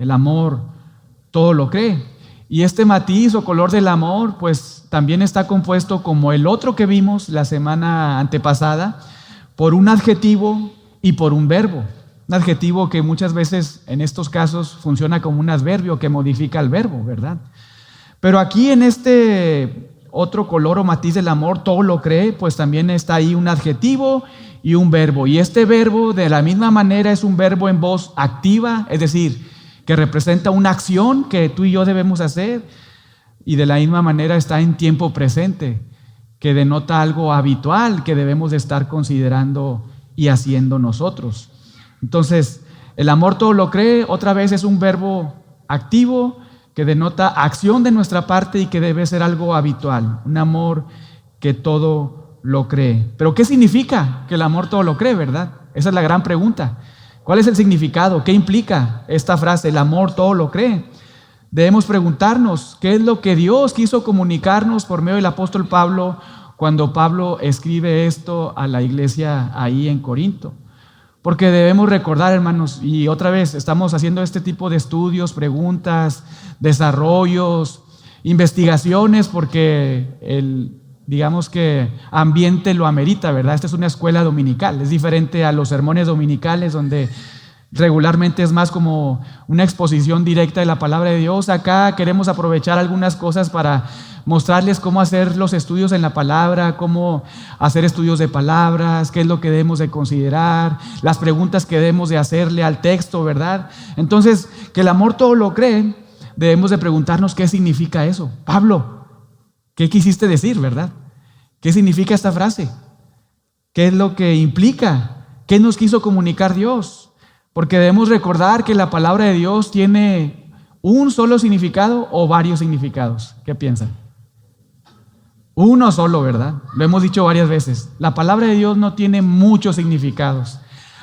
El amor todo lo cree. Y este matiz o color del amor, pues también está compuesto, como el otro que vimos la semana antepasada, por un adjetivo y por un verbo. Un adjetivo que muchas veces en estos casos funciona como un adverbio que modifica el verbo, ¿verdad? Pero aquí en este otro color o matiz del amor, todo lo cree, pues también está ahí un adjetivo y un verbo. Y este verbo de la misma manera es un verbo en voz activa, es decir, que representa una acción que tú y yo debemos hacer, y de la misma manera está en tiempo presente, que denota algo habitual que debemos de estar considerando y haciendo nosotros. Entonces, el amor todo lo cree, otra vez es un verbo activo que denota acción de nuestra parte y que debe ser algo habitual, un amor que todo lo cree. Pero ¿qué significa que el amor todo lo cree, verdad? Esa es la gran pregunta. ¿Cuál es el significado? ¿Qué implica esta frase, el amor todo lo cree? Debemos preguntarnos, ¿qué es lo que Dios quiso comunicarnos por medio del apóstol Pablo cuando Pablo escribe esto a la iglesia ahí en Corinto? Porque debemos recordar, hermanos, y otra vez estamos haciendo este tipo de estudios, preguntas, desarrollos, investigaciones, porque digamos que ambiente lo amerita, ¿verdad? Esta es una escuela dominical, es diferente a los sermones dominicales donde regularmente es más como una exposición directa de la palabra de Dios. Acá queremos aprovechar algunas cosas para mostrarles cómo hacer los estudios en la palabra, cómo hacer estudios de palabras, qué es lo que debemos de considerar, las preguntas que debemos de hacerle al texto, ¿verdad? Entonces, que el amor todo lo cree, debemos de preguntarnos qué significa eso. Pablo, ¿qué quisiste decir, verdad? ¿Qué significa esta frase? ¿Qué es lo que implica? ¿Qué nos quiso comunicar Dios? Porque debemos recordar que la palabra de Dios tiene un solo significado o varios significados. ¿Qué piensan? Uno solo, ¿verdad? Lo hemos dicho varias veces. La palabra de Dios no tiene muchos significados.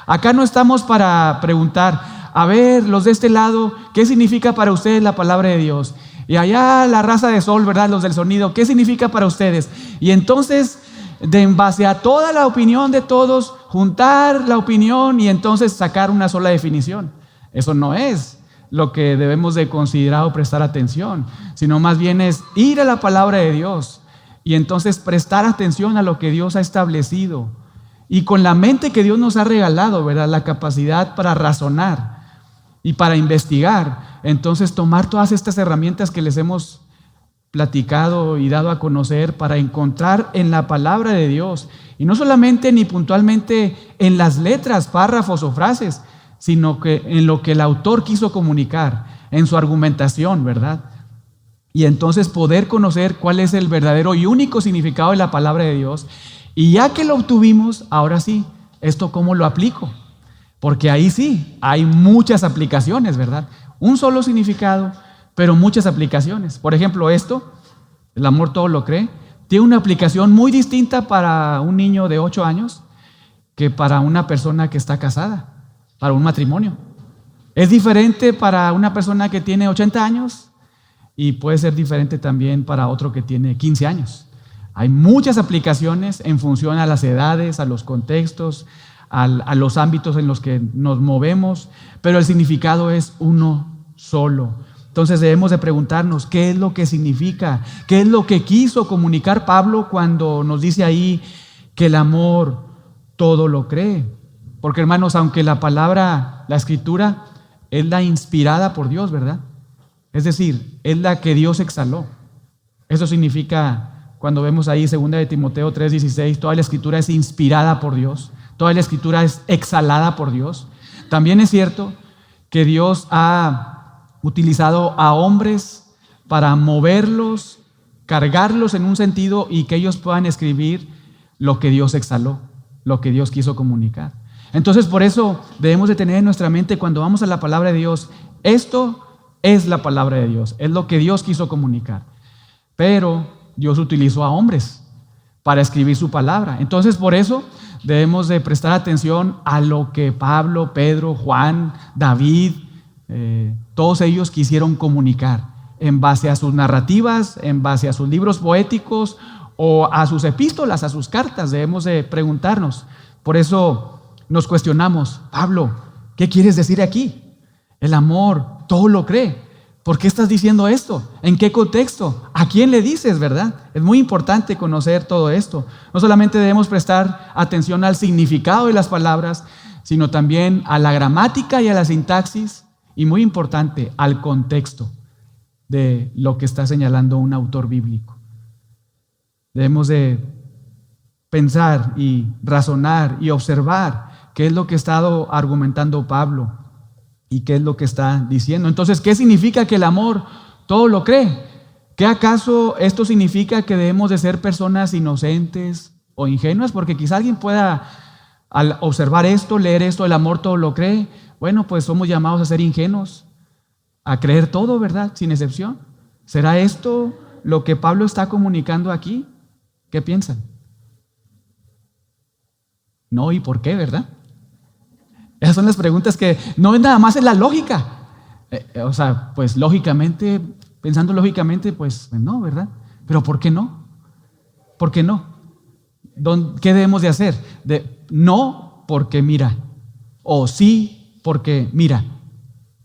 Acá no estamos para preguntar, a ver, los de este lado, ¿qué significa para ustedes la palabra de Dios? Y allá la raza de sol, ¿verdad? Los del sonido, ¿qué significa para ustedes? Y entonces, en base a toda la opinión de todos, juntar la opinión y entonces sacar una sola definición. Eso no es lo que debemos de considerar o prestar atención, sino más bien es ir a la palabra de Dios y entonces prestar atención a lo que Dios ha establecido. Y con la mente que Dios nos ha regalado, ¿verdad? La capacidad para razonar y para investigar. Entonces tomar todas estas herramientas que les hemos platicado y dado a conocer para encontrar en la palabra de Dios, y no solamente ni puntualmente en las letras, párrafos o frases, sino que en lo que el autor quiso comunicar, en su argumentación, ¿verdad? Y entonces poder conocer cuál es el verdadero y único significado de la palabra de Dios. Y ya que lo obtuvimos, ahora sí, ¿esto cómo lo aplico? Porque ahí sí, hay muchas aplicaciones, ¿verdad? Un solo significado, pero muchas aplicaciones. Por ejemplo, esto, el amor todo lo cree, tiene una aplicación muy distinta para un niño de 8 años que para una persona que está casada, para un matrimonio. Es diferente para una persona que tiene 80 años y puede ser diferente también para otro que tiene 15 años. Hay muchas aplicaciones en función a las edades, a los contextos, a los ámbitos en los que nos movemos, pero el significado es uno solo. Entonces debemos de preguntarnos qué es lo que significa, qué es lo que quiso comunicar Pablo cuando nos dice ahí que el amor todo lo cree. Porque, hermanos, aunque la palabra, la escritura, es la inspirada por Dios, ¿verdad? Es decir, es la que Dios exhaló. Eso significa, cuando vemos ahí 2 de Timoteo 3:16, toda la escritura es inspirada por Dios, toda la escritura es exhalada por Dios. También es cierto que Dios ha utilizado a hombres para moverlos, cargarlos en un sentido y que ellos puedan escribir lo que Dios exhaló, lo que Dios quiso comunicar. Entonces, por eso debemos de tener en nuestra mente cuando vamos a la palabra de Dios, esto es la palabra de Dios, es lo que Dios quiso comunicar. Pero Dios utilizó a hombres para escribir su palabra. Entonces, por eso debemos de prestar atención a lo que Pablo, Pedro, Juan, David, todos ellos quisieron comunicar en base a sus narrativas, en base a sus libros poéticos o a sus epístolas, a sus cartas. Debemos de preguntarnos. Por eso nos cuestionamos, Pablo, ¿qué quieres decir aquí? El amor todo lo cree. ¿Por qué estás diciendo esto? ¿En qué contexto? ¿A quién le dices, verdad? Es muy importante conocer todo esto. No solamente debemos prestar atención al significado de las palabras, sino también a la gramática y a la sintaxis, y muy importante, al contexto de lo que está señalando un autor bíblico. Debemos de pensar y razonar y observar qué es lo que ha estado argumentando Pablo y qué es lo que está diciendo. Entonces, ¿qué significa que el amor todo lo cree? ¿Qué acaso esto significa que debemos de ser personas inocentes o ingenuas? Porque quizá alguien pueda, al observar esto, leer esto, el amor todo lo cree. Bueno, pues somos llamados a ser ingenuos, a creer todo, ¿verdad? Sin excepción. ¿Será esto lo que Pablo está comunicando aquí? ¿Qué piensan? No, ¿y por qué, verdad? Esas son las preguntas que no es nada más en la lógica. Pues lógicamente, pensando lógicamente, pues no, ¿verdad? Pero ¿por qué no? ¿Por qué no? ¿Qué debemos de hacer? No porque mira, o sí porque mira,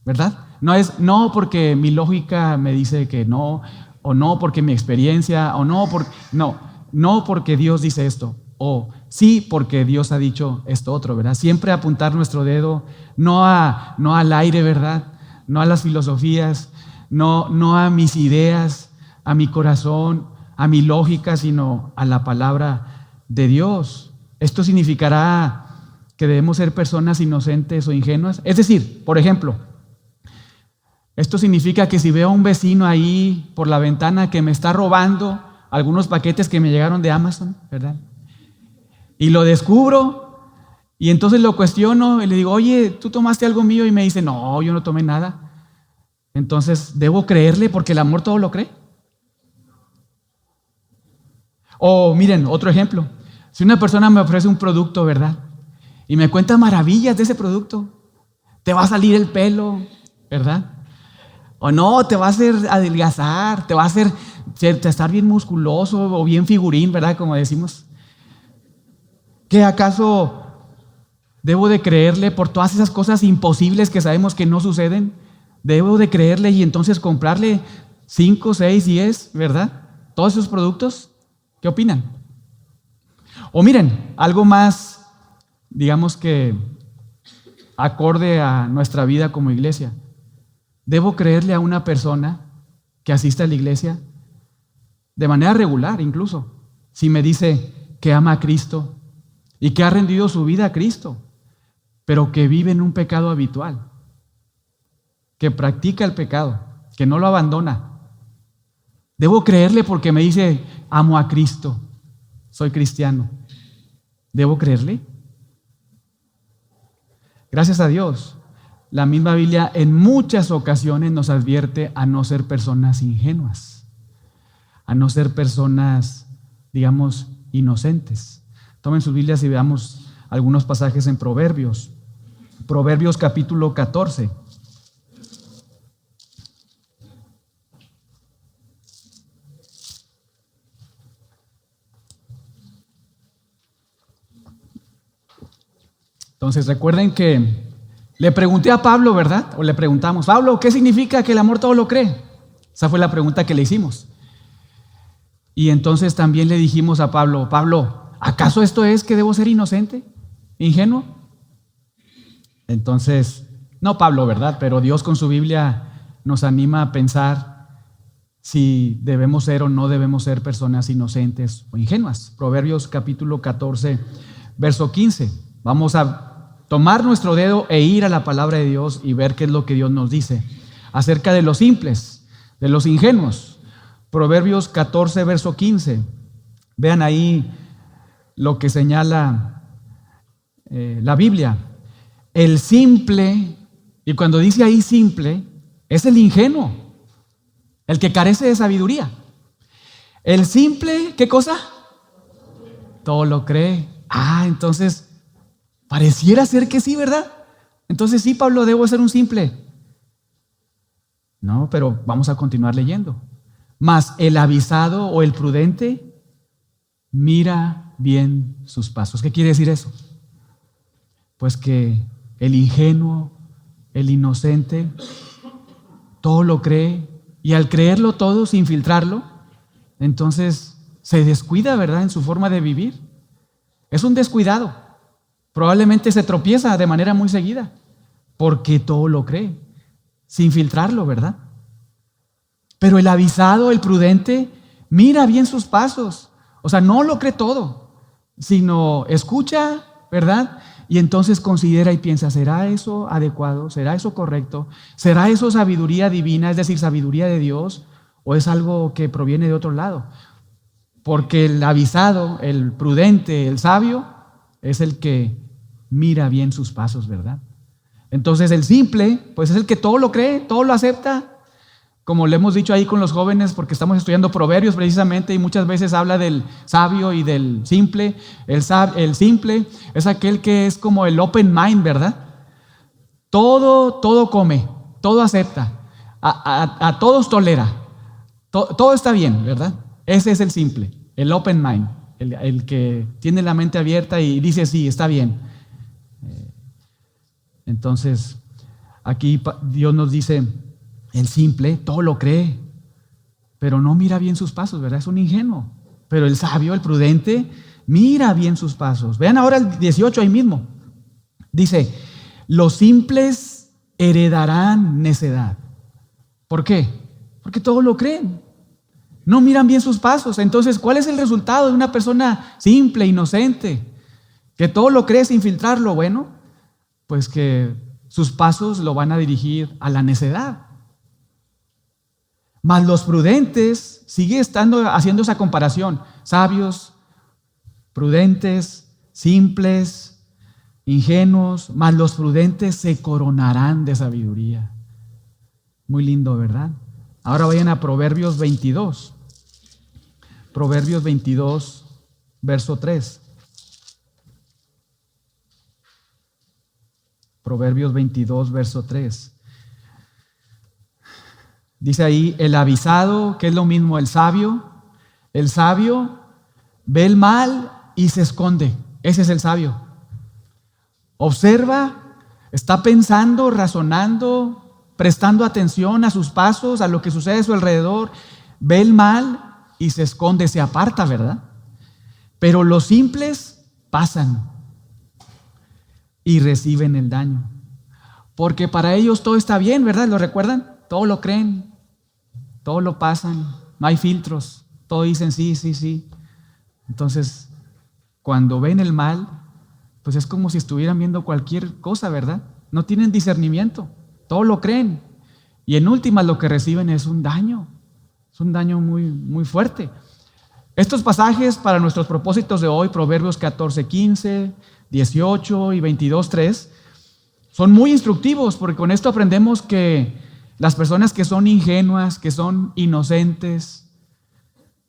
¿verdad? No es no porque mi lógica me dice que no, o no porque mi experiencia, o no porque Dios dice esto, o sí porque Dios ha dicho esto otro, ¿verdad? Siempre apuntar nuestro dedo, no al aire, ¿verdad? No a las filosofías, no a mis ideas, a mi corazón, a mi lógica, sino a la palabra de Dios. Esto significará que debemos ser personas inocentes o ingenuas. Es decir, por ejemplo, esto significa que si veo a un vecino ahí por la ventana que me está robando algunos paquetes que me llegaron de Amazon, ¿verdad? Y lo descubro y entonces lo cuestiono y le digo, oye, ¿tú tomaste algo mío? Y me dice, no, yo no tomé nada. Entonces, ¿debo creerle porque el amor todo lo cree? O miren, otro ejemplo. Si una persona me ofrece un producto, ¿verdad? Y me cuenta maravillas de ese producto, te va a salir el pelo, ¿verdad? O no, te va a hacer adelgazar, te va a hacer estar bien musculoso o bien figurín, ¿verdad? Como decimos. ¿Qué acaso debo de creerle por todas esas cosas imposibles que sabemos que no suceden? ¿Debo de creerle y entonces comprarle 5, 6, 10, ¿verdad? Todos esos productos. ¿Qué opinan? O miren, algo más, digamos que acorde a nuestra vida como iglesia. ¿Debo creerle a una persona que asiste a la iglesia de manera regular incluso? Si me dice que ama a Cristo y que ha rendido su vida a Cristo, pero que vive en un pecado habitual, que practica el pecado, que no lo abandona. ¿Debo creerle porque me dice, amo a Cristo, soy cristiano? ¿Debo creerle? Gracias a Dios, la misma Biblia en muchas ocasiones nos advierte a no ser personas ingenuas, a no ser personas, digamos, inocentes. Tomen sus Biblias y veamos algunos pasajes en Proverbios. Proverbios capítulo 14. Entonces recuerden que le pregunté a Pablo, ¿verdad? O le preguntamos, Pablo, ¿qué significa que el amor todo lo cree? Esa fue la pregunta que le hicimos. Y entonces también le dijimos a Pablo, Pablo, ¿acaso esto es que debo ser inocente, ingenuo? Entonces, no Pablo, ¿verdad? Pero Dios con su Biblia nos anima a pensar si debemos ser o no debemos ser personas inocentes o ingenuas. Proverbios capítulo 14, verso 15. Vamos a tomar nuestro dedo e ir a la palabra de Dios y ver qué es lo que Dios nos dice acerca de los simples, de los ingenuos. Proverbios 14, verso 15. Vean ahí lo que señala la Biblia. El simple, y cuando dice ahí simple, es el ingenuo, el que carece de sabiduría. El simple, ¿qué cosa? Todo lo cree. Entonces pareciera ser que sí, ¿verdad? Entonces sí, Pablo, debo ser un simple. No, pero vamos a continuar leyendo. Mas el avisado o el prudente mira bien sus pasos. ¿Qué quiere decir eso? Pues que el ingenuo, el inocente, todo lo cree, y al creerlo todo sin filtrarlo, entonces se descuida, ¿verdad?, en su forma de vivir. Es un descuidado. Probablemente se tropieza de manera muy seguida, porque todo lo cree, sin filtrarlo, ¿verdad? Pero el avisado, el prudente, mira bien sus pasos. O sea, no lo cree todo, sino escucha, ¿verdad? Y entonces considera y piensa, ¿será eso adecuado? ¿Será eso correcto? ¿Será eso sabiduría divina, es decir, sabiduría de Dios? ¿O es algo que proviene de otro lado? Porque el avisado, el prudente, el sabio, es el que mira bien sus pasos, ¿verdad? Entonces el simple, pues es el que todo lo cree, todo lo acepta. Como le hemos dicho ahí con los jóvenes, porque estamos estudiando Proverbios precisamente, y muchas veces habla del sabio y del simple. El simple es aquel que es como el open mind, ¿verdad? Todo come, todo acepta, a todos tolera, todo está bien, ¿verdad? Ese es el simple, el open mind, el que tiene la mente abierta y dice sí, está bien. Entonces, aquí Dios nos dice, el simple todo lo cree, pero no mira bien sus pasos, ¿verdad? Es un ingenuo. Pero el sabio, el prudente, mira bien sus pasos. Vean ahora el 18 ahí mismo. Dice, los simples heredarán necedad. ¿Por qué? Porque todo lo creen. No miran bien sus pasos. Entonces, ¿cuál es el resultado de una persona simple, inocente, que todo lo cree sin filtrarlo? Bueno, pues que sus pasos lo van a dirigir a la necedad. Mas los prudentes, sigue estando haciendo esa comparación, sabios, prudentes, simples, ingenuos, mas los prudentes se coronarán de sabiduría. Muy lindo, ¿verdad? Ahora vayan a Proverbios 22. Proverbios 22, verso 3. Proverbios 22, verso 3. Dice ahí, el avisado, que es lo mismo, el sabio ve el mal y se esconde. Ese es el sabio. Observa, está pensando, razonando, prestando atención a sus pasos, a lo que sucede a su alrededor, ve el mal y se esconde, se aparta, ¿verdad? Pero los simples pasan y reciben el daño, porque para ellos todo está bien, ¿verdad? ¿Lo recuerdan? Todo lo creen, todo lo pasan, no hay filtros, todo dicen sí, sí, sí. Entonces, cuando ven el mal, pues es como si estuvieran viendo cualquier cosa, ¿verdad? No tienen discernimiento, todo lo creen. Y en últimas lo que reciben es un daño muy, muy fuerte. Estos pasajes para nuestros propósitos de hoy, Proverbios 14:15, 18 y 22:3, son muy instructivos, porque con esto aprendemos que las personas que son ingenuas, que son inocentes,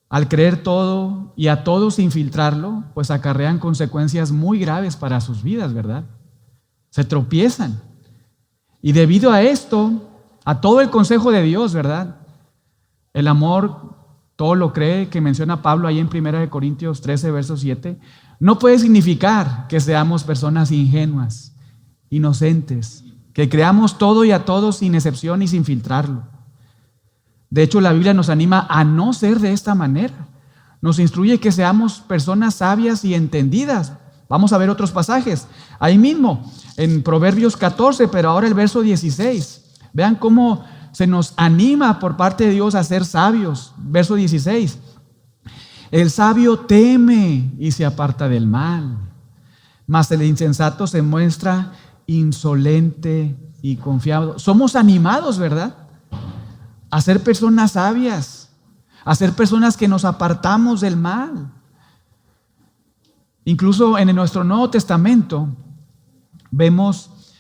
al creer todo y a todo sin filtrarlo, pues acarrean consecuencias muy graves para sus vidas, ¿verdad? Se tropiezan. Y debido a esto, a todo el consejo de Dios, ¿verdad? El amor, todo lo cree, que menciona Pablo ahí en 1 Corintios 13, verso 7, no puede significar que seamos personas ingenuas, inocentes, que creamos todo y a todos sin excepción y sin filtrarlo. De hecho, la Biblia nos anima a no ser de esta manera. Nos instruye que seamos personas sabias y entendidas. Vamos a ver otros pasajes. Ahí mismo, en Proverbios 14, pero ahora el verso 16. Vean cómo se nos anima por parte de Dios a ser sabios. Verso 16. El sabio teme y se aparta del mal, mas el insensato se muestra insolente y confiado. Somos animados, ¿verdad?, a ser personas sabias, a ser personas que nos apartamos del mal. Incluso en nuestro Nuevo Testamento vemos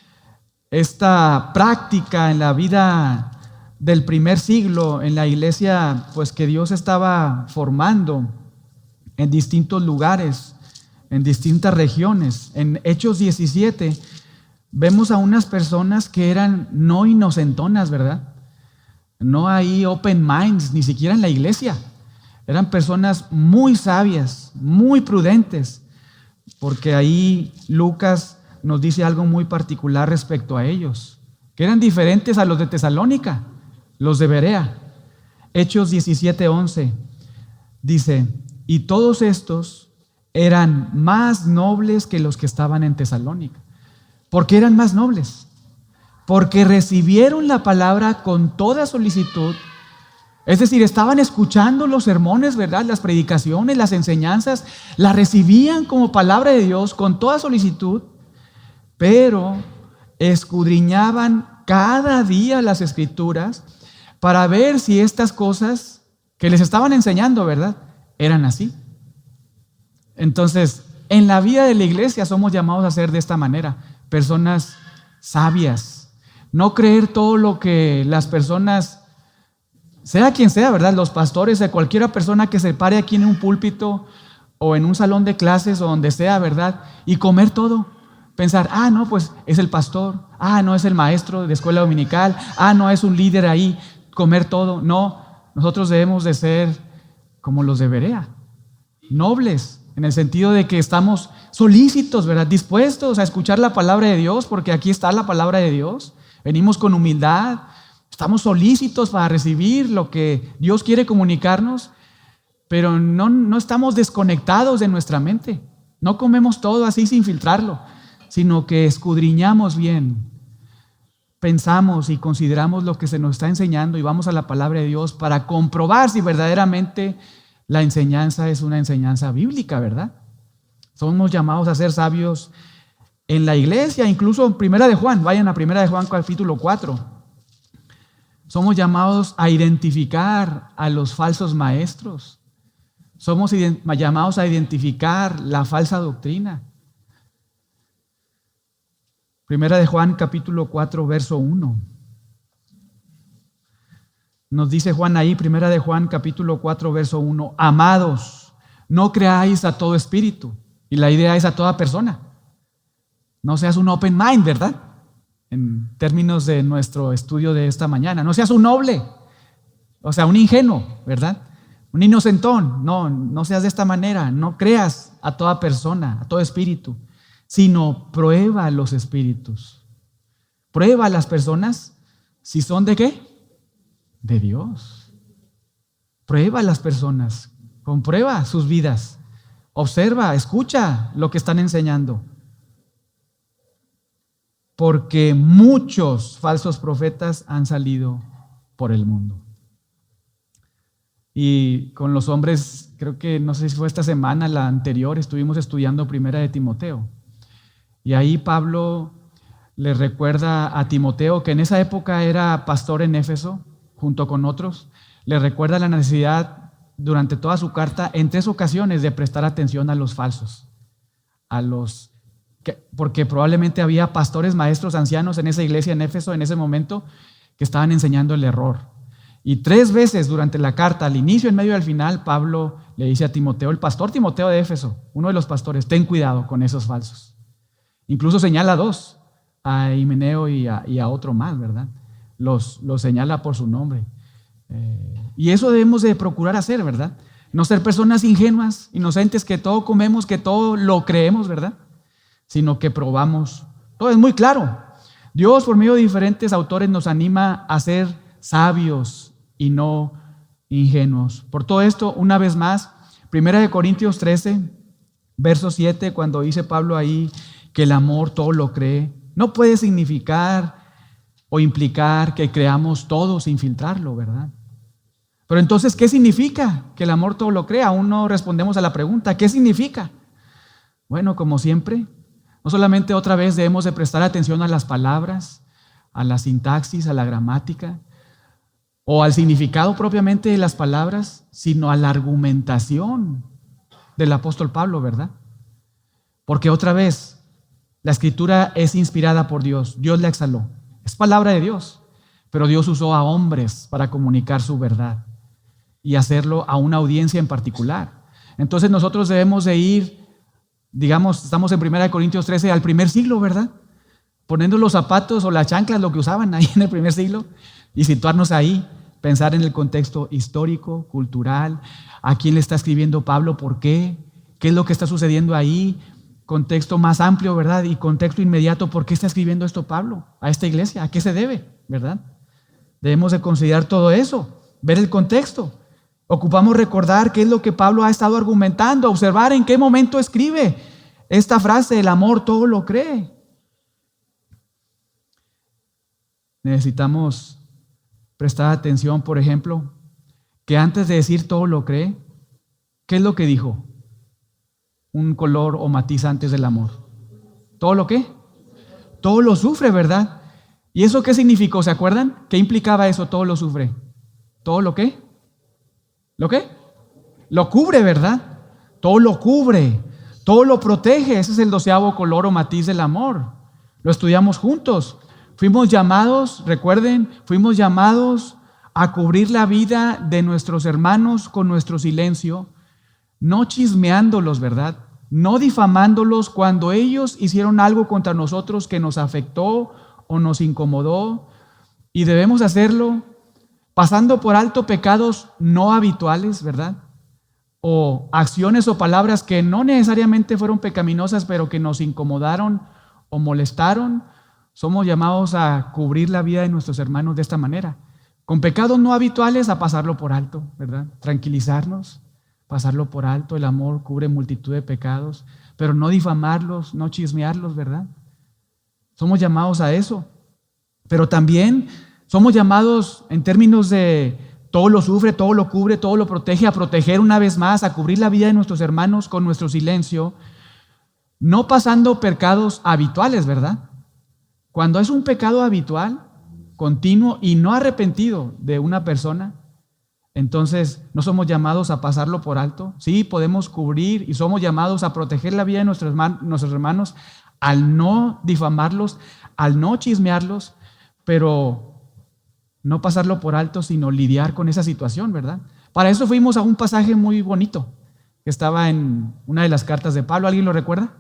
esta práctica en la vida del primer siglo, en la iglesia, pues que Dios estaba formando en distintos lugares, en distintas regiones. En Hechos 17 vemos a unas personas que eran no inocentonas, ¿verdad? No hay open minds, ni siquiera en la iglesia. Eran personas muy sabias, muy prudentes, porque ahí Lucas nos dice algo muy particular respecto a ellos. que eran diferentes a los de Tesalónica, los de Berea. Hechos 17:11 dice: y todos estos eran más nobles que los que estaban en Tesalónica. ¿Por qué eran más nobles? Porque recibieron la palabra con toda solicitud. Es decir, estaban escuchando los sermones, ¿verdad? Las predicaciones, las enseñanzas, las recibían como palabra de Dios con toda solicitud, pero escudriñaban cada día las Escrituras para ver si estas cosas que les estaban enseñando, ¿verdad?, eran así. Entonces, en la vida de la iglesia somos llamados a ser de esta manera, personas sabias. No creer todo lo que las personas, sea quien sea, ¿verdad?, los pastores, de cualquier persona que se pare aquí en un púlpito o en un salón de clases o donde sea, ¿verdad?, y comer todo. Pensar, no, pues es el pastor, no es el maestro de escuela dominical, no es un líder ahí, comer todo. No, nosotros debemos de ser como los de Berea, nobles, en el sentido de que estamos solícitos, ¿verdad?, dispuestos a escuchar la palabra de Dios, porque aquí está la palabra de Dios. Venimos con humildad, estamos solícitos para recibir lo que Dios quiere comunicarnos, pero no estamos desconectados de nuestra mente. No comemos todo así sin filtrarlo, sino que escudriñamos bien, pensamos y consideramos lo que se nos está enseñando y vamos a la palabra de Dios para comprobar si verdaderamente la enseñanza es una enseñanza bíblica, ¿verdad? Somos llamados a ser sabios en la iglesia, incluso en Primera de Juan. Vayan a Primera de Juan capítulo 4. Somos llamados a identificar a los falsos maestros. Somos llamados a identificar la falsa doctrina. Primera de Juan capítulo 4 verso 1. Nos dice Juan ahí, Primera de Juan capítulo 4 verso 1: amados, no creáis a todo espíritu. Y la idea es a toda persona. No seas un open mind, ¿verdad?, en términos de nuestro estudio de esta mañana. No seas un noble, o sea, un ingenuo, ¿verdad?, un inocentón. No seas de esta manera. No creas a toda persona, a todo espíritu, sino prueba los espíritus. Prueba a las personas si son de ¿qué? De Dios. Prueba a las personas, comprueba sus vidas, observa, escucha lo que están enseñando. Porque muchos falsos profetas han salido por el mundo. Y con los hombres, creo que no sé si fue esta semana, la anterior, estuvimos estudiando Primera de Timoteo. Y ahí Pablo le recuerda a Timoteo, que en esa época era pastor en Éfeso, junto con otros, le recuerda la necesidad durante toda su carta, en 3 ocasiones, de prestar atención a los falsos, porque probablemente había pastores, maestros, ancianos en esa iglesia en Éfeso en ese momento que estaban enseñando el error. Y 3 veces durante la carta, al inicio, en medio y al final, Pablo le dice a Timoteo, el pastor Timoteo de Éfeso, uno de los pastores: ten cuidado con esos falsos. Incluso señala a 2, a Himeneo y a otro más, ¿verdad? Los señala por su nombre. Y eso debemos de procurar hacer, ¿verdad? No ser personas ingenuas, inocentes, que todo comemos, que todo lo creemos, ¿verdad?, sino que probamos. Todo es muy claro. Dios, por medio de diferentes autores, nos anima a ser sabios y no ingenuos. Por todo esto, una vez más, 1 Corintios 13, verso 7, cuando dice Pablo ahí que el amor todo lo cree, no puede significar o implicar que creamos todo sin filtrarlo, ¿verdad? Pero entonces, ¿qué significa que el amor todo lo cree? Aún no respondemos a la pregunta, ¿qué significa? Bueno, como siempre, no solamente otra vez debemos de prestar atención a las palabras, a la sintaxis, a la gramática, o al significado propiamente de las palabras, sino a la argumentación del apóstol Pablo, ¿verdad? Porque otra vez, la escritura es inspirada por Dios, Dios la exhaló, es palabra de Dios, pero Dios usó a hombres para comunicar su verdad y hacerlo a una audiencia en particular. Entonces nosotros debemos de ir, digamos, estamos en 1 Corintios 13, al primer siglo, ¿verdad?, poniendo los zapatos o las chanclas, lo que usaban ahí en el primer siglo, y situarnos ahí, pensar en el contexto histórico, cultural, a quién le está escribiendo Pablo, por qué es lo que está sucediendo ahí, contexto más amplio, ¿verdad? Y contexto inmediato, ¿por qué está escribiendo esto Pablo a esta iglesia? ¿A qué se debe, verdad? Debemos de considerar todo eso, ver el contexto. Ocupamos recordar qué es lo que Pablo ha estado argumentando, observar en qué momento escribe esta frase, el amor todo lo cree. Necesitamos prestar atención, por ejemplo, que antes de decir todo lo cree, ¿qué es lo que dijo? Un color o matiz antes del amor. ¿Todo lo qué? Todo lo sufre, ¿verdad? ¿Y eso qué significó? ¿Se acuerdan? ¿Qué implicaba eso? Todo lo sufre. ¿Todo lo qué? ¿Lo qué? Lo cubre, ¿verdad? Todo lo cubre, todo lo protege. Ese es el 12º color o matiz del amor. Lo estudiamos juntos. Fuimos llamados, recuerden, fuimos llamados a cubrir la vida de nuestros hermanos con nuestro silencio, no chismeándolos, ¿verdad? No difamándolos cuando ellos hicieron algo contra nosotros que nos afectó o nos incomodó, y debemos hacerlo pasando por alto pecados no habituales, ¿verdad? O acciones o palabras que no necesariamente fueron pecaminosas, pero que nos incomodaron o molestaron. Somos llamados a cubrir la vida de nuestros hermanos de esta manera. Con pecados no habituales, a pasarlo por alto, ¿verdad? Tranquilizarnos, pasarlo por alto. El amor cubre multitud de pecados, pero no difamarlos, no chismearlos, ¿verdad? Somos llamados a eso. Pero también somos llamados en términos de todo lo sufre, todo lo cubre, todo lo protege, a proteger una vez más, a cubrir la vida de nuestros hermanos con nuestro silencio, no pasando pecados habituales, ¿verdad? Cuando es un pecado habitual, continuo y no arrepentido de una persona, entonces no somos llamados a pasarlo por alto. Sí, podemos cubrir y somos llamados a proteger la vida de nuestros hermanos al no difamarlos, al no chismearlos, pero no pasarlo por alto, sino lidiar con esa situación, ¿verdad? Para eso fuimos a un pasaje muy bonito que estaba en una de las cartas de Pablo. ¿Alguien lo recuerda?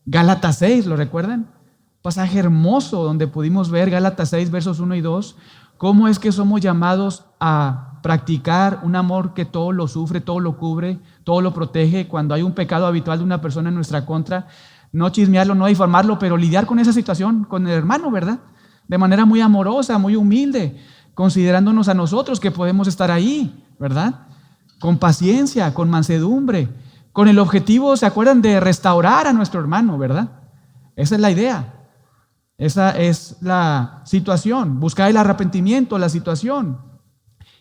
Gálatas 6, ¿lo recuerdan? Pasaje hermoso donde pudimos ver Gálatas 6, versos 1 y 2, cómo es que somos llamados a practicar un amor que todo lo sufre, todo lo cubre, todo lo protege. Cuando hay un pecado habitual de una persona en nuestra contra, no chismearlo, no difamarlo, pero lidiar con esa situación, con el hermano, ¿verdad? De manera muy amorosa, muy humilde, considerándonos a nosotros que podemos estar ahí, ¿verdad? Con paciencia, con mansedumbre, con el objetivo, ¿se acuerdan? De restaurar a nuestro hermano, ¿verdad? Esa es la idea. Esa es la situación, buscar el arrepentimiento, la situación.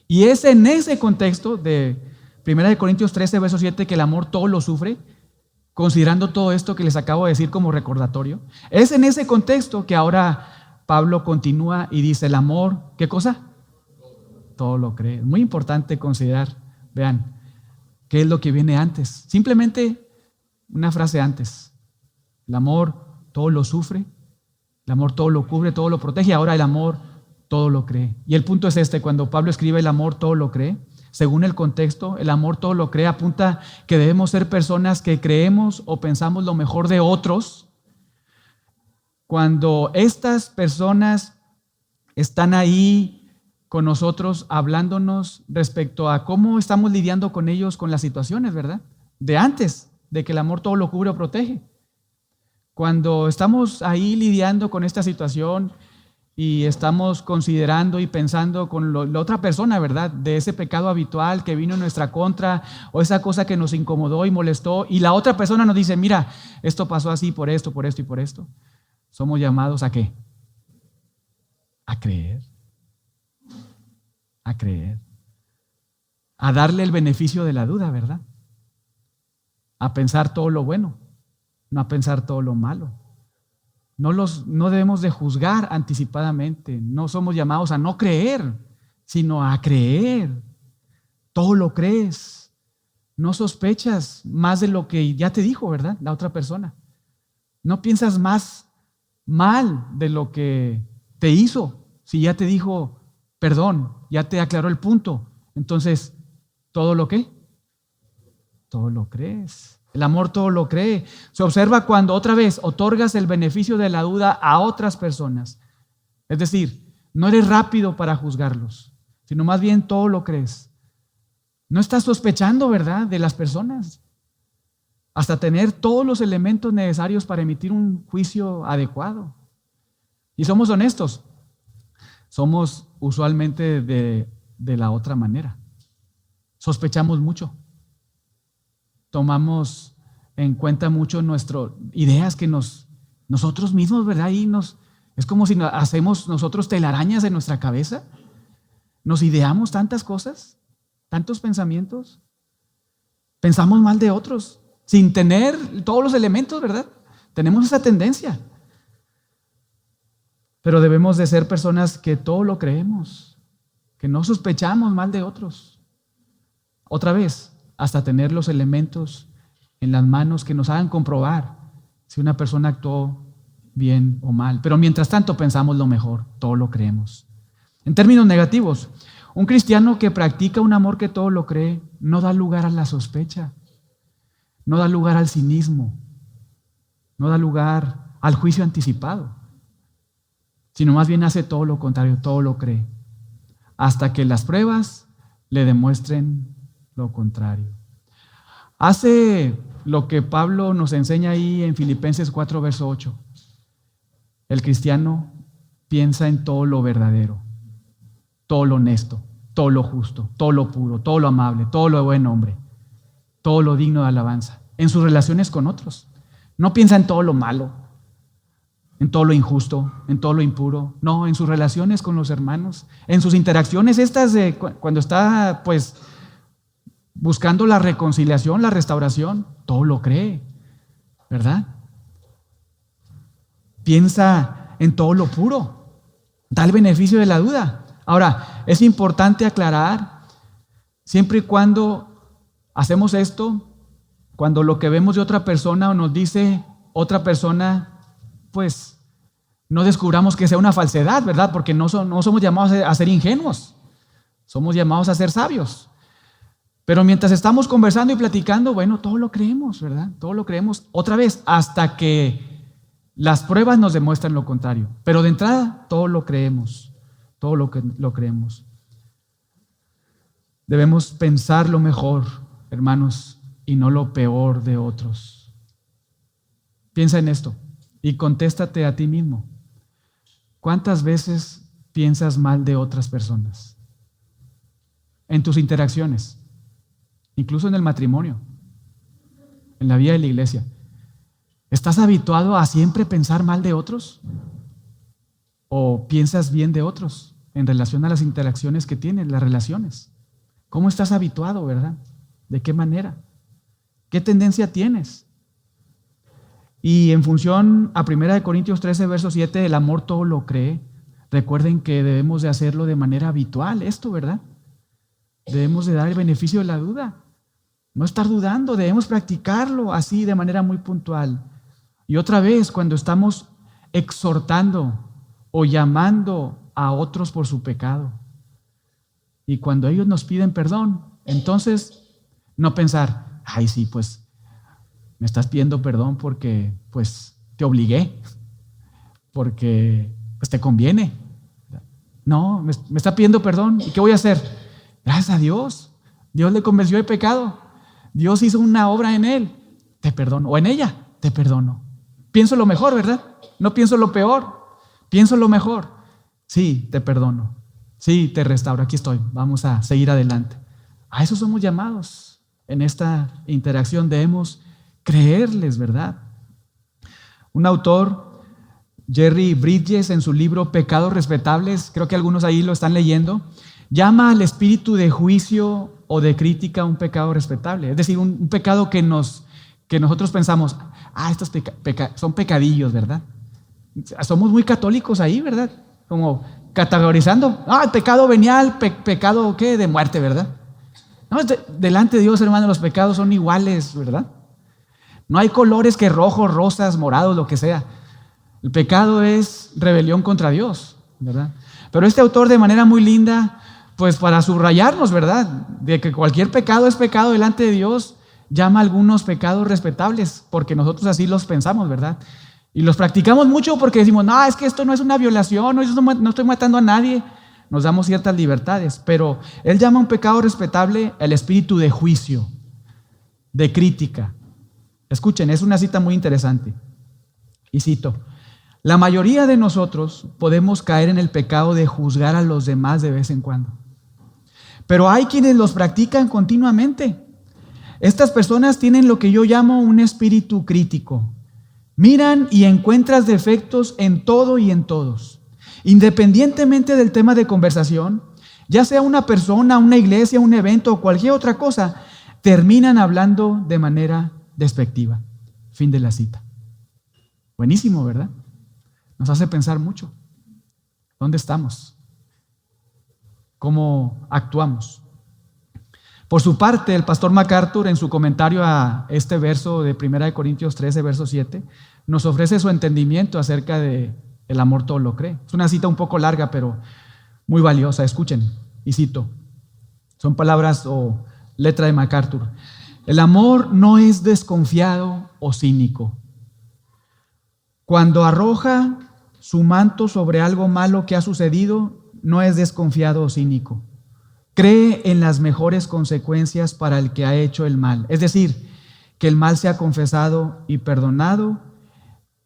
Y es en ese contexto de 1 Corintios 13, verso 7, que el amor todo lo sufre, considerando todo esto que les acabo de decir como recordatorio. Es en ese contexto que ahora Pablo continúa y dice, el amor, ¿qué cosa? Todo lo cree. Es muy importante considerar, vean, qué es lo que viene antes. Simplemente una frase antes. El amor todo lo sufre, el amor todo lo cubre, todo lo protege, ahora el amor todo lo cree. Y el punto es este, cuando Pablo escribe el amor todo lo cree, según el contexto, el amor todo lo cree, apunta que debemos ser personas que creemos o pensamos lo mejor de otros. Cuando estas personas están ahí con nosotros hablándonos respecto a cómo estamos lidiando con ellos, con las situaciones, ¿verdad? De antes de que el amor todo lo cubre o protege. Cuando estamos ahí lidiando con esta situación y estamos considerando y pensando con la otra persona, ¿verdad? De ese pecado habitual que vino en nuestra contra o esa cosa que nos incomodó y molestó, y la otra persona nos dice, mira, esto pasó así por esto y por esto. Somos llamados ¿a qué? A creer. A creer. A darle el beneficio de la duda, ¿verdad? A pensar todo lo bueno, no a pensar todo lo malo. No debemos de juzgar anticipadamente. No somos llamados a no creer, sino a creer. Todo lo crees. No sospechas más de lo que ya te dijo, ¿verdad? La otra persona. No piensas más mal de lo que te hizo. Si ya te dijo perdón, ya te aclaró el punto. Entonces, ¿todo lo qué? Todo lo crees. El amor todo lo cree. Se observa cuando otra vez otorgas el beneficio de la duda a otras personas. Es decir, no eres rápido para juzgarlos, sino más bien todo lo crees. No estás sospechando, ¿verdad?, de las personas. hasta tener todos los elementos necesarios para emitir un juicio adecuado. Y somos honestos, somos usualmente de la otra manera. Sospechamos mucho, tomamos en cuenta mucho nuestras ideas que nosotros mismos, ¿verdad? Es como si hacemos nosotros telarañas en nuestra cabeza. Nos ideamos tantas cosas, tantos pensamientos. Pensamos mal de otros, sin tener todos los elementos, ¿verdad? Tenemos esa tendencia. Pero debemos de ser personas que todo lo creemos, que no sospechamos mal de otros. Otra vez, hasta tener los elementos en las manos que nos hagan comprobar si una persona actuó bien o mal. Pero mientras tanto pensamos lo mejor, todo lo creemos. En términos negativos, un cristiano que practica un amor que todo lo cree no da lugar a la sospecha, no da lugar al cinismo, no da lugar al juicio anticipado, sino más bien hace todo lo contrario, todo lo cree, hasta que las pruebas le demuestren lo contrario. Hace lo que Pablo nos enseña ahí en Filipenses 4, verso 8. El cristiano piensa en todo lo verdadero, todo lo honesto, todo lo justo, todo lo puro, todo lo amable, todo lo de buen hombre, todo lo digno de alabanza, en sus relaciones con otros. No piensa en todo lo malo, en todo lo injusto, en todo lo impuro. No, en sus relaciones con los hermanos, en sus interacciones estas de cuando está pues buscando la reconciliación, la restauración, todo lo cree, ¿verdad? Piensa en todo lo puro, da el beneficio de la duda. Ahora, es importante aclarar, siempre y cuando hacemos esto, cuando lo que vemos de otra persona o nos dice otra persona, pues no descubramos que sea una falsedad, ¿verdad? Porque no somos llamados a ser ingenuos, somos llamados a ser sabios. Pero mientras estamos conversando y platicando, bueno, todo lo creemos, ¿verdad? Todo lo creemos, otra vez, hasta que las pruebas nos demuestran lo contrario. Pero de entrada, todo lo creemos, todo lo creemos. Debemos pensar lo mejor, hermanos, y no lo peor de otros. Piensa en esto y contéstate a ti mismo. ¿Cuántas veces piensas mal de otras personas? En tus interacciones, incluso en el matrimonio, en la vida de la iglesia. ¿Estás habituado a siempre pensar mal de otros? ¿O piensas bien de otros en relación a las interacciones que tienes, las relaciones? ¿Cómo estás habituado, verdad? ¿De qué manera? ¿Qué tendencia tienes? Y en función a 1 Corintios 13, verso 7, el amor todo lo cree. Recuerden que debemos de hacerlo de manera habitual, esto, ¿verdad? Debemos de dar el beneficio de la duda. No estar dudando, debemos practicarlo así de manera muy puntual. Y otra vez, cuando estamos exhortando o llamando a otros por su pecado, y cuando ellos nos piden perdón, entonces no pensar, ay sí, pues me estás pidiendo perdón porque pues te obligué, porque pues te conviene. No, me está pidiendo perdón, ¿y qué voy a hacer? Gracias a Dios, Dios le convenció de pecado, Dios hizo una obra en él, te perdono, o en ella, te perdono. Pienso lo mejor, ¿verdad? No pienso lo peor, pienso lo mejor. Sí, te perdono, sí, te restauro, aquí estoy, vamos a seguir adelante. A eso somos llamados en esta interacción, debemos creerles, ¿verdad? Un autor, Jerry Bridges, en su libro Pecados Respetables, creo que algunos ahí lo están leyendo, llama al espíritu de juicio o de crítica un pecado respetable. Es decir, un pecado que nosotros pensamos, estos son pecadillos, ¿verdad? Somos muy católicos ahí, ¿verdad? Como categorizando, el pecado venial, pecado ¿qué? De muerte, ¿verdad? No, delante de Dios, hermano, los pecados son iguales, ¿verdad? No hay colores que rojos, rosas, morados, lo que sea. El pecado es rebelión contra Dios, ¿verdad? Pero este autor, de manera muy linda, pues para subrayarnos, ¿verdad?, de que cualquier pecado es pecado delante de Dios, llama a algunos pecados respetables, porque nosotros así los pensamos, ¿verdad? Y los practicamos mucho porque decimos, no, es que esto no es una violación, no estoy matando a nadie. Nos damos ciertas libertades, pero él llama a un pecado respetable el espíritu de juicio, de crítica, Escuchen, es una cita muy interesante. Y cito: la mayoría de nosotros podemos caer en el pecado de juzgar a los demás de vez en cuando. Pero hay quienes los practican continuamente. Estas personas tienen lo que yo llamo un espíritu crítico. Miran y encuentran defectos en todo y en todos. Independientemente del tema de conversación, ya sea una persona, una iglesia, un evento o cualquier otra cosa, terminan hablando de manera despectiva. Fin de la cita. Buenísimo, ¿verdad? Nos hace pensar mucho. ¿Dónde estamos? ¿Cómo actuamos? Por su parte, el pastor MacArthur, en su comentario a este verso de 1 Corintios 13, verso 7, nos ofrece su entendimiento acerca de el amor todo lo cree. Es una cita un poco larga, pero muy valiosa. Escuchen, y cito. Son palabras o letra de MacArthur. El amor no es desconfiado o cínico. Cuando arroja su manto sobre algo malo que ha sucedido, no es desconfiado o cínico. Cree en las mejores consecuencias para el que ha hecho el mal. Es decir, que el mal sea confesado y perdonado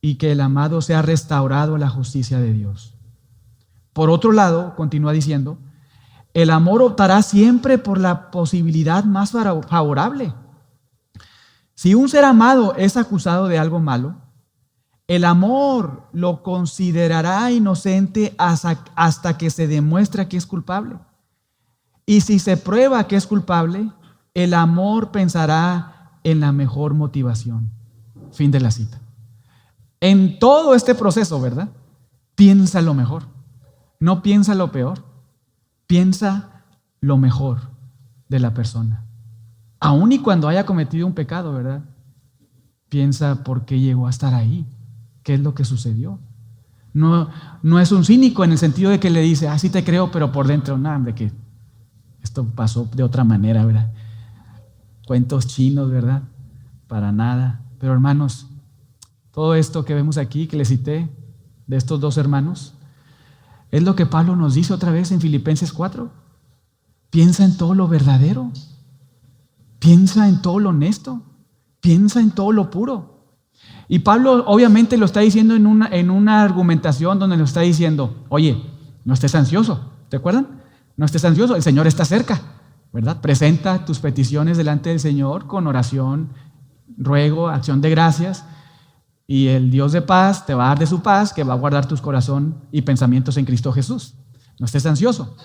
y que el amado sea restaurado a la justicia de Dios. Por otro lado, continúa diciendo, el amor optará siempre por la posibilidad más favorable. Si un ser amado es acusado de algo malo, el amor lo considerará inocente hasta que se demuestra que es culpable. Y si se prueba que es culpable, el amor pensará en la mejor motivación. Fin de la cita. En todo este proceso, ¿verdad? Piensa lo mejor. No piensa lo peor. Piensa lo mejor de la persona. Aun y cuando haya cometido un pecado, ¿verdad? Piensa por qué llegó a estar ahí. ¿Qué es lo que sucedió? No es un cínico en el sentido de que le dice, sí te creo, pero por dentro, nada, de que esto pasó de otra manera, ¿verdad? Cuentos chinos, ¿verdad? Para nada. Pero hermanos, todo esto que vemos aquí, que les cité, de estos dos hermanos, es lo que Pablo nos dice otra vez en Filipenses 4. Piensa en todo lo verdadero. Piensa en todo lo honesto. Piensa en todo lo puro. Y Pablo obviamente lo está diciendo en una argumentación donde nos está diciendo, oye, no estés ansioso. ¿Te acuerdan? No estés ansioso, el Señor está cerca, ¿verdad? Presenta tus peticiones delante del Señor con oración, ruego, acción de gracias, y el Dios de paz te va a dar de su paz, que va a guardar tus corazón y pensamientos en Cristo Jesús. No estés ansioso.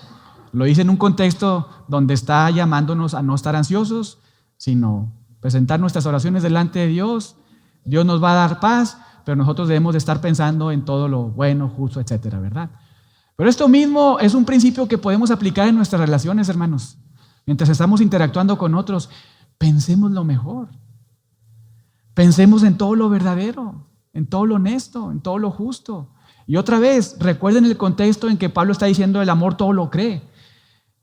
Lo dice en un contexto donde está llamándonos a no estar ansiosos, sino presentar nuestras oraciones delante de Dios. Dios nos va a dar paz, pero nosotros debemos de estar pensando en todo lo bueno, justo, etcétera, ¿verdad? Pero esto mismo es un principio que podemos aplicar en nuestras relaciones, hermanos. Mientras estamos interactuando con otros, pensemos lo mejor. Pensemos en todo lo verdadero, en todo lo honesto, en todo lo justo. Y otra vez, recuerden el contexto en que Pablo está diciendo el amor todo lo cree.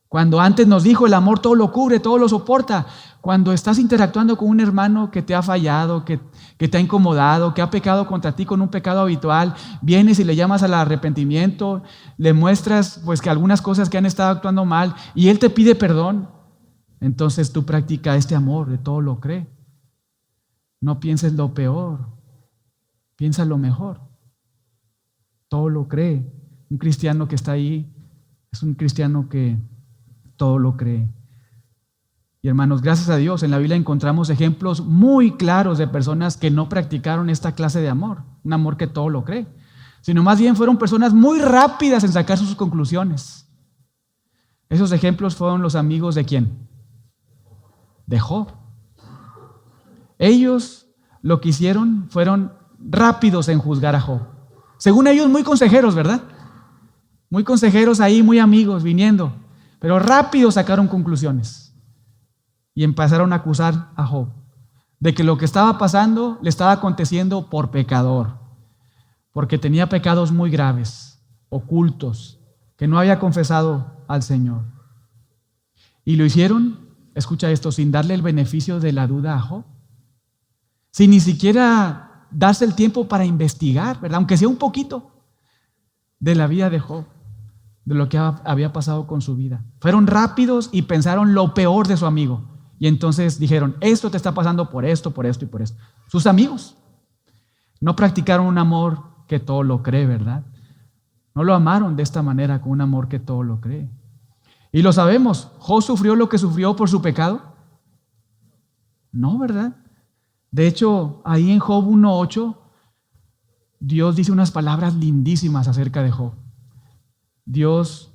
Cuando antes nos dijo el amor todo lo cubre, todo lo soporta. Cuando estás interactuando con un hermano que te ha fallado, que te ha incomodado, que ha pecado contra ti con un pecado habitual, vienes y le llamas al arrepentimiento, le muestras pues que algunas cosas que han estado actuando mal y él te pide perdón, entonces tú practicas este amor de todo lo cree. No pienses lo peor, piensa lo mejor. Todo lo cree. Un cristiano que está ahí es un cristiano que todo lo cree. Y hermanos, gracias a Dios, en la Biblia encontramos ejemplos muy claros de personas que no practicaron esta clase de amor, un amor que todo lo cree, sino más bien fueron personas muy rápidas en sacar sus conclusiones. Esos ejemplos fueron los amigos de ¿quién? De Job. Ellos lo que hicieron fueron rápidos en juzgar a Job. Según ellos, muy consejeros, ¿verdad? Muy consejeros ahí, muy amigos, viniendo, pero rápido sacaron conclusiones. Y empezaron a acusar a Job de que lo que estaba pasando le estaba aconteciendo por pecador, porque tenía pecados muy graves, ocultos, que no había confesado al Señor. Y lo hicieron, escucha esto, sin darle el beneficio de la duda a Job, sin ni siquiera darse el tiempo para investigar, ¿verdad? Aunque sea un poquito de la vida de Job, de lo que había pasado con su vida. Fueron rápidos y pensaron lo peor de su amigo. Y entonces dijeron, esto te está pasando por esto y por esto. Sus amigos no practicaron un amor que todo lo cree, ¿verdad? No lo amaron de esta manera, con un amor que todo lo cree. Y lo sabemos, ¿Job sufrió lo que sufrió por su pecado? No, ¿verdad? De hecho, ahí en Job 1:8, Dios dice unas palabras lindísimas acerca de Job. Dios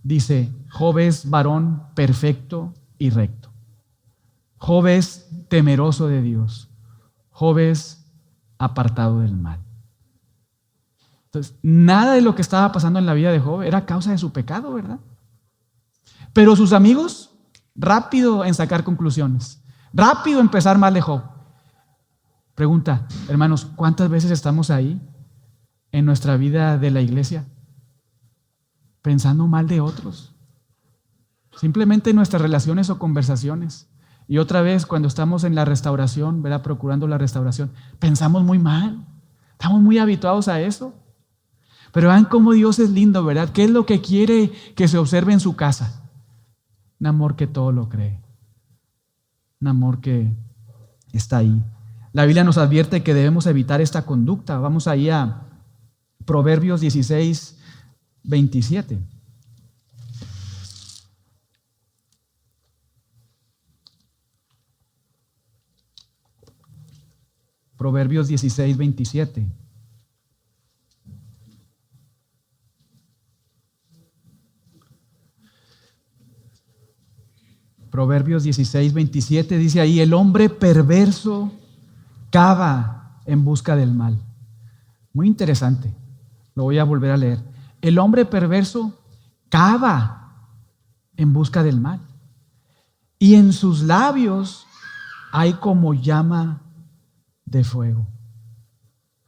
dice, Job es varón perfecto y recto. Job es temeroso de Dios. Job es apartado del mal. Entonces, nada de lo que estaba pasando en la vida de Job era causa de su pecado, ¿verdad? Pero sus amigos, rápido en sacar conclusiones, rápido en empezar mal de Job. Pregunta, hermanos, ¿cuántas veces estamos ahí en nuestra vida de la iglesia pensando mal de otros? Simplemente en nuestras relaciones o conversaciones. Y otra vez, cuando estamos en la restauración, ¿verdad? Procurando la restauración, pensamos muy mal. Estamos muy habituados a eso. Pero vean cómo Dios es lindo, ¿verdad? ¿Qué es lo que quiere que se observe en su casa? Un amor que todo lo cree. Un amor que está ahí. La Biblia nos advierte que debemos evitar esta conducta. Vamos ahí a Proverbios 16:27. Proverbios 16:27. Proverbios 16:27 dice ahí, el hombre perverso cava en busca del mal. Muy interesante. Lo voy a volver a leer. El hombre perverso cava en busca del mal. Y en sus labios hay como llama de fuego.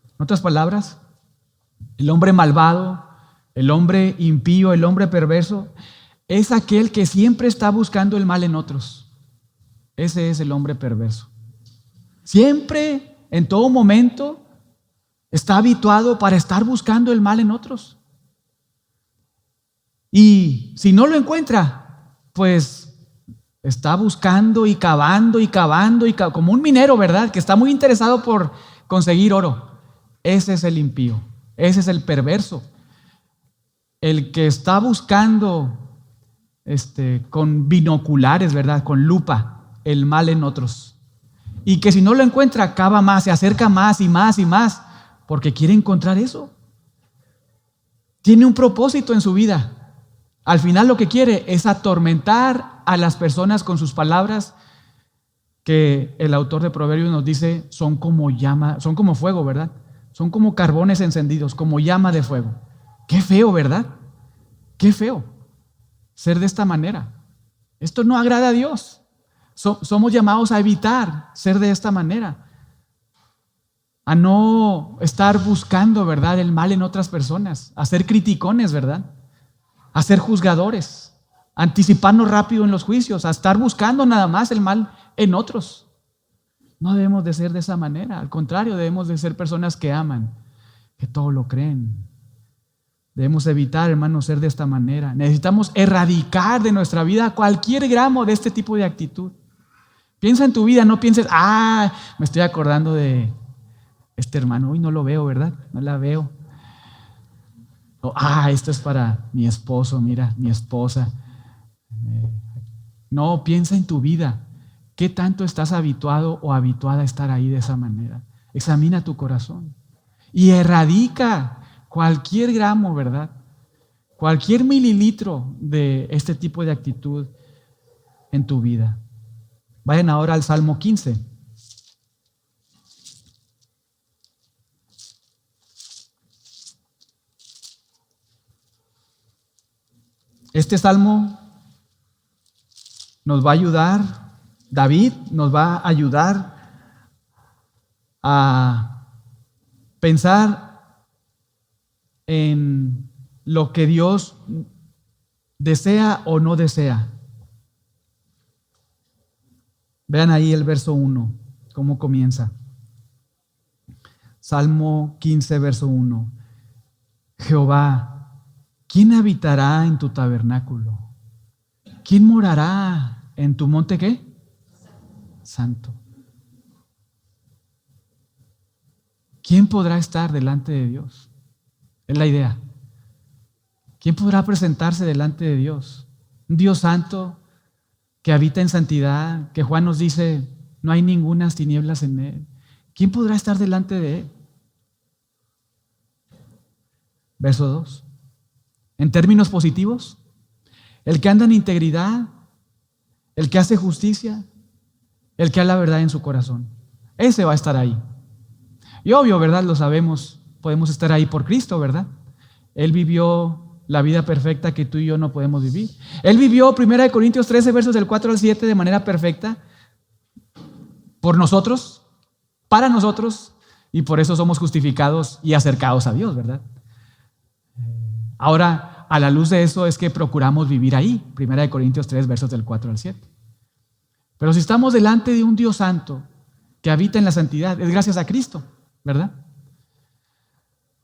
En otras palabras, el hombre malvado, el hombre impío, el hombre perverso, es aquel que siempre está buscando el mal en otros. Ese es el hombre perverso. Siempre, en todo momento, está habituado para estar buscando el mal en otros. Y si no lo encuentra, pues está buscando y cavando como un minero, ¿verdad? Que está muy interesado por conseguir oro. Ese es el impío, ese es el perverso. El que está buscando con binoculares, ¿verdad? Con lupa, el mal en otros. Y que si no lo encuentra, cava más, se acerca más y más y más, porque quiere encontrar eso. Tiene un propósito en su vida. Al final lo que quiere es atormentar a las personas con sus palabras, que el autor de Proverbios nos dice son como llama, son como fuego, ¿verdad? Son como carbones encendidos, como llama de fuego. Qué feo, ¿verdad? Qué feo ser de esta manera. Esto no agrada a Dios. Somos llamados a evitar ser de esta manera, a no estar buscando, ¿verdad?, el mal en otras personas, a ser criticones, ¿verdad?, a ser juzgadores, a anticiparnos rápido en los juicios, a estar buscando nada más el mal en otros. No debemos de ser de esa manera. Al contrario, debemos de ser personas que aman, que todo lo creen. Debemos evitar, hermanos, ser de esta manera. Necesitamos erradicar de nuestra vida cualquier gramo de este tipo de actitud. Piensa en tu vida, no pienses, me estoy acordando de este hermano, hoy no lo veo, ¿verdad? No la veo. O, esto es para mi esposo, mira, mi esposa. No, piensa en tu vida. ¿Qué tanto estás habituado o habituada a estar ahí de esa manera? Examina tu corazón y erradica cualquier gramo, ¿verdad? Cualquier mililitro de este tipo de actitud en tu vida. Vayan ahora al Salmo 15. Este salmo nos va a ayudar, David nos va a ayudar a pensar en lo que Dios desea o no desea. Vean ahí el verso 1, cómo comienza. Salmo 15, verso 1. Jehová, ¿quién habitará en tu tabernáculo? ¿Quién morará en tu monte qué? santo. ¿Quién podrá estar delante de Dios? Es la idea. ¿Quién podrá presentarse delante de Dios? Un Dios santo que habita en santidad, que Juan nos dice, no hay ninguna tinieblas en él. ¿Quién podrá estar delante de él? Verso 2. En términos positivos, el que anda en integridad, el que hace justicia, el que habla la verdad en su corazón. Ese va a estar ahí. Y obvio, ¿verdad? Lo sabemos, podemos estar ahí por Cristo, ¿verdad? Él vivió la vida perfecta que tú y yo no podemos vivir. Él vivió 1 Corintios 13, versos del 4 al 7 de manera perfecta por nosotros, para nosotros, y por eso somos justificados y acercados a Dios, ¿verdad? Ahora, a la luz de eso es que procuramos vivir ahí, 1 Corintios 3, versos del 4 al 7. Pero si estamos delante de un Dios santo que habita en la santidad, es gracias a Cristo, ¿verdad?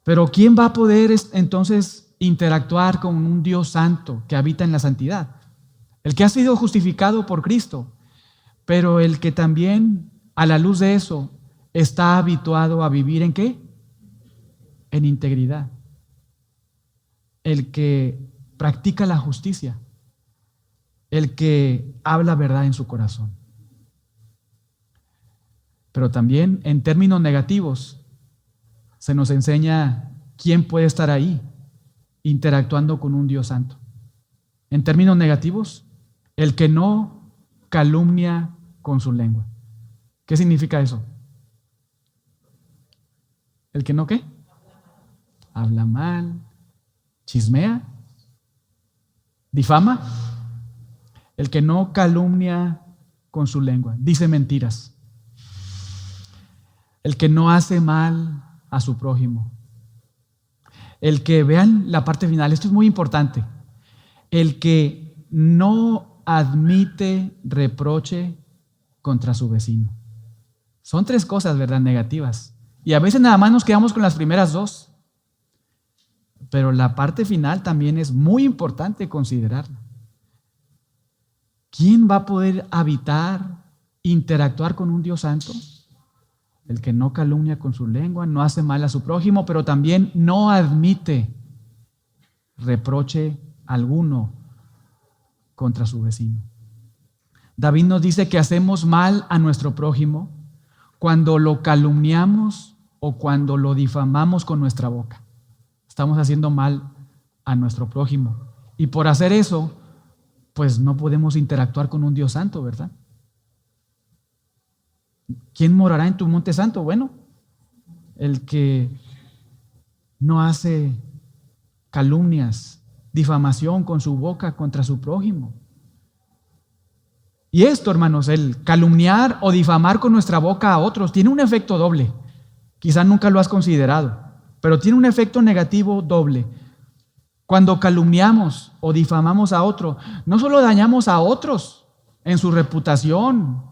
Pero ¿quién va a poder entonces interactuar con un Dios santo que habita en la santidad? El que ha sido justificado por Cristo, pero el que también, a la luz de eso, está habituado a vivir ¿en qué? En integridad. El que practica la justicia, el que habla verdad en su corazón. Pero también en términos negativos se nos enseña quién puede estar ahí interactuando con un Dios santo. En términos negativos, el que no calumnia con su lengua. ¿Qué significa eso? ¿El que no qué? Habla mal, chismea, difama. El que no calumnia con su lengua, dice mentiras. El que no hace mal a su prójimo. El que, vean la parte final, esto es muy importante. El que no admite reproche contra su vecino. Son 3 cosas, ¿verdad? Negativas. Y a veces nada más nos quedamos con las primeras 2. Pero la parte final también es muy importante considerarla. ¿Quién va a poder habitar, interactuar con un Dios santo? El que no calumnia con su lengua, no hace mal a su prójimo, pero también no admite reproche alguno contra su vecino. David nos dice que hacemos mal a nuestro prójimo cuando lo calumniamos o cuando lo difamamos con nuestra boca. Estamos haciendo mal a nuestro prójimo. Y por hacer eso, pues no podemos interactuar con un Dios santo, ¿verdad? ¿Quién morará en tu monte santo? Bueno, el que no hace calumnias, difamación con su boca contra su prójimo. Y esto, hermanos, el calumniar o difamar con nuestra boca a otros tiene un efecto doble. Quizás nunca lo has considerado, pero tiene un efecto negativo doble. Cuando calumniamos o difamamos a otro, no solo dañamos a otros en su reputación,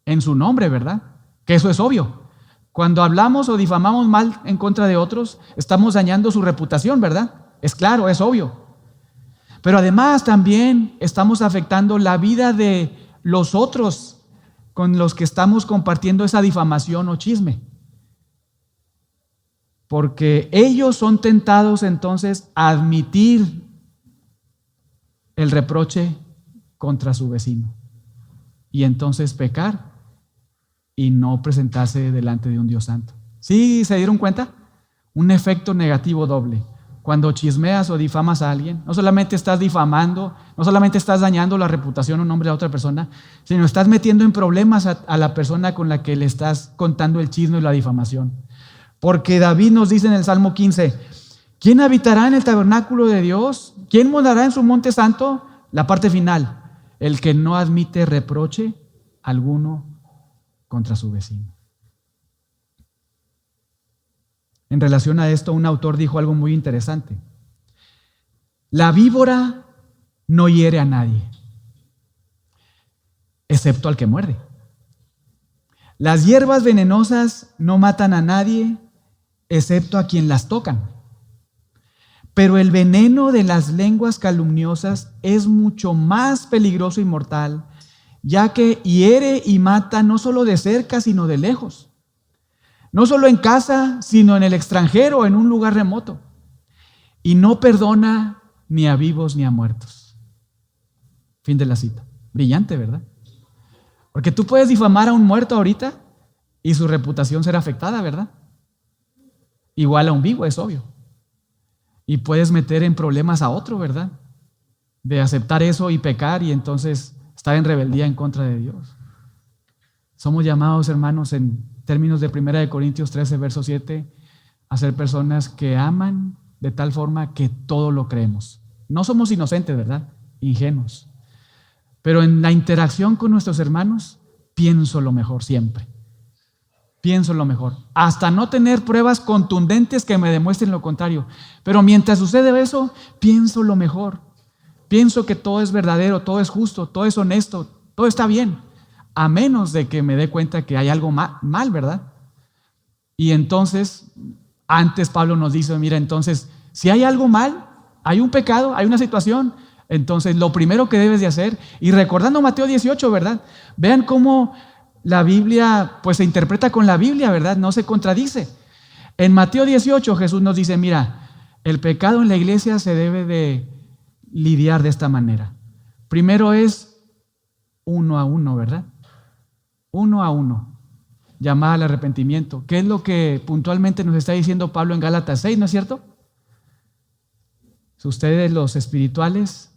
en su nombre, ¿verdad? Que eso es obvio. Cuando hablamos o difamamos mal en contra de otros, estamos dañando su reputación, ¿verdad? Es claro, es obvio. Pero además también estamos afectando la vida de los otros con los que estamos compartiendo esa difamación o chisme. Porque ellos son tentados entonces a admitir el reproche contra su vecino y entonces pecar y no presentarse delante de un Dios santo. ¿Sí se dieron cuenta? Un efecto negativo doble. Cuando chismeas o difamas a alguien, no solamente estás difamando, no solamente estás dañando la reputación o nombre de otra persona, sino estás metiendo en problemas a la persona con la que le estás contando el chisme y la difamación. Porque David nos dice en el Salmo 15, ¿quién habitará en el tabernáculo de Dios? ¿Quién morará en su monte santo? La parte final, el que no admite reproche alguno contra su vecino. En relación a esto, un autor dijo algo muy interesante. La víbora no hiere a nadie, excepto al que muerde. Las hierbas venenosas no matan a nadie, excepto a quien las tocan. Pero el veneno de las lenguas calumniosas es mucho más peligroso y mortal ya que hiere y mata no solo de cerca, sino de lejos. No solo en casa, sino en el extranjero, en un lugar remoto. Y no perdona ni a vivos ni a muertos. Fin de la cita. Brillante, ¿verdad? Porque tú puedes difamar a un muerto ahorita y su reputación será afectada, ¿verdad? Igual a un vivo, es obvio. Y puedes meter en problemas a otro, ¿verdad? De aceptar eso y pecar y entonces estar en rebeldía en contra de Dios. Somos llamados, hermanos, en términos de 1 Corintios 13, verso 7, a ser personas que aman de tal forma que todo lo creemos. No somos inocentes, ¿verdad? Ingenuos. Pero en la interacción con nuestros hermanos, pienso lo mejor siempre. Pienso lo mejor. Hasta no tener pruebas contundentes que me demuestren lo contrario. Pero mientras sucede eso, pienso lo mejor. Pienso que todo es verdadero, todo es justo, todo es honesto, todo está bien. A menos de que me dé cuenta que hay algo mal, ¿verdad? Y entonces, antes Pablo nos dice, mira, entonces, si hay algo mal, hay un pecado, hay una situación, entonces lo primero que debes de hacer, y recordando Mateo 18, ¿verdad? Vean cómo la Biblia, pues se interpreta con la Biblia, ¿verdad? No se contradice. En Mateo 18 Jesús nos dice, mira, el pecado en la iglesia se debe de lidiar de esta manera. Primero es uno a uno, ¿verdad? Uno a uno, llamada al arrepentimiento. ¿Qué es lo que puntualmente nos está diciendo Pablo en Gálatas 6, no es cierto? Si ustedes los espirituales,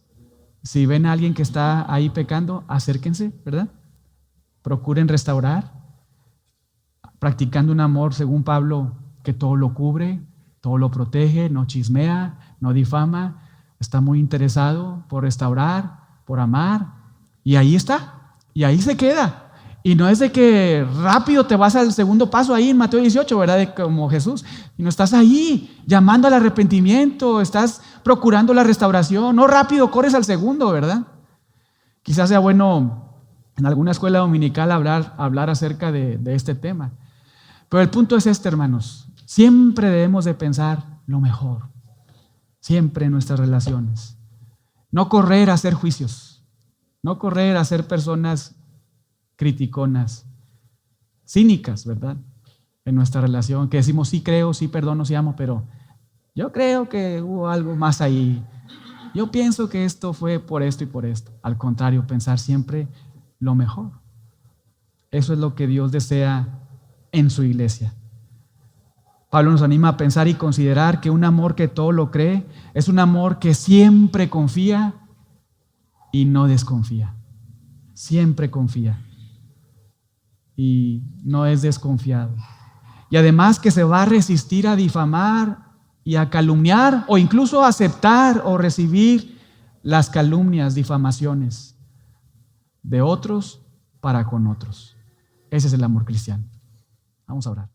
si ven a alguien que está ahí pecando, acérquense, ¿verdad? Procuren restaurar, practicando un amor, según Pablo, que todo lo cubre, todo lo protege, no chismea, no difama, está muy interesado por restaurar, por amar, y ahí está, y ahí se queda. Y no es de que rápido te vas al segundo paso ahí en Mateo 18, ¿verdad? Como Jesús. Y no estás ahí llamando al arrepentimiento, estás procurando la restauración. No rápido corres al segundo, ¿verdad? Quizás sea bueno en alguna escuela dominical hablar acerca de este tema. Pero el punto es este, hermanos. Siempre debemos de pensar lo mejor. Siempre en nuestras relaciones. No correr a hacer juicios. No correr a ser personas criticonas, cínicas, ¿verdad? En nuestra relación, que decimos sí creo, sí perdono, sí amo, pero yo creo que hubo algo más ahí. Yo pienso que esto fue por esto y por esto. Al contrario, pensar siempre lo mejor. Eso es lo que Dios desea en su iglesia. Pablo nos anima a pensar y considerar que un amor que todo lo cree es un amor que siempre confía y no desconfía. Siempre confía y no es desconfiado. Y además que se va a resistir a difamar y a calumniar o incluso a aceptar o recibir las calumnias, difamaciones de otros para con otros. Ese es el amor cristiano. Vamos a orar.